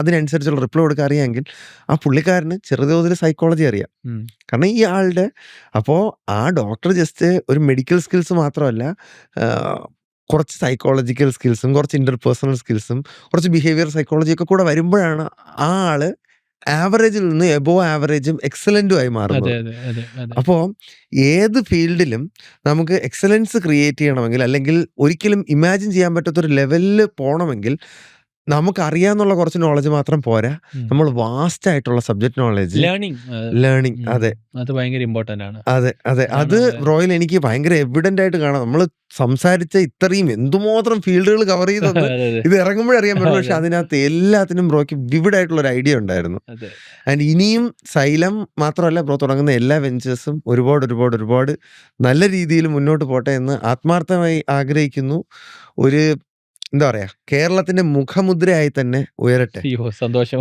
അതിനനുസരിച്ചുള്ള റിപ്ലൈ കൊടുക്കാൻ അറിയാമെങ്കിൽ ആ പുള്ളിക്കാരന് ചെറുതോതിൽ സൈക്കോളജി അറിയാം. ഉം. കാരണം ഈ ആളുടെ അപ്പോൾ ആ ഡോക്ടർ ജസ്റ്റ് ഒരു മെഡിക്കൽ സ്കിൽസ് മാത്രമല്ല, കുറച്ച് സൈക്കോളജിക്കൽ സ്കിൽസും കുറച്ച് ഇന്റർപേഴ്സണൽ സ്കിൽസും കുറച്ച് ബിഹേവിയർ സൈക്കോളജി ഒക്കെ കൂടെ വരുമ്പോഴാണ് ആ ആള് ആവറേജിൽ നിന്ന് എബോവ് ആവറേജും എക്സലന്റും ആയി അതെ മാറുന്നത്. അതെ അതെ അതെ അപ്പോൾ ഏത് ഫീൽഡിലും നമുക്ക് എക്സലൻസ് ക്രിയേറ്റ് ചെയ്യണമെങ്കിൽ, അല്ലെങ്കിൽ ഒരിക്കലും ഇമാജിൻ ചെയ്യാൻ പറ്റാത്തൊരു ലെവലിൽ പോകണമെങ്കിൽ നമുക്ക് അറിയാന്നുള്ള കുറച്ച് നോളജ് മാത്രം പോരാ. ഉം. നമ്മൾ വാസ്റ്റ് ആയിട്ടുള്ള സബ്ജക്ട് നോളജ്, ലേണിംഗ് ലേണിംഗ്. അതെ അത് ഭയങ്കര ഇമ്പോർട്ടന്റ് ആണ്. അതെ അതെ അതാണ് അത് നമ്മുടെ റോയിൽ എനിക്ക് ഭയങ്കര എവിഡന്റ് ആയിട്ട് കാണാം. നമ്മൾ സംസാരിച്ച ഇത്രയും എന്തുമാത്രം ഫീൽഡുകൾ കവർ ചെയ്തെന്ന് അതെ അതെ ഇത് ഇറങ്ങുമ്പോഴറിയാൻ പറ്റും. പക്ഷെ അതെ അതിനകത്ത് എല്ലാത്തിനും ബ്രോയ്ക്ക് വിവിഡ് ആയിട്ടുള്ള ഒരു ഐഡിയ ഉണ്ടായിരുന്നു. അതെ ആൻഡ് ഇനിയും സൈലം മാത്രമല്ല, ബ്രോ തുടങ്ങുന്ന എല്ലാ വെഞ്ചേഴ്സും ഒരുപാട് ഒരുപാട് ഒരുപാട് നല്ല രീതിയിൽ മുന്നോട്ട് പോട്ടെ എന്ന് ആത്മാർത്ഥമായി ആഗ്രഹിക്കുന്നു. ഒരു എന്താ പറയാ, കേരളത്തിന്റെ മുഖമുദ്രയായി തന്നെ ഉയരട്ടെ. അയ്യോ സന്തോഷം.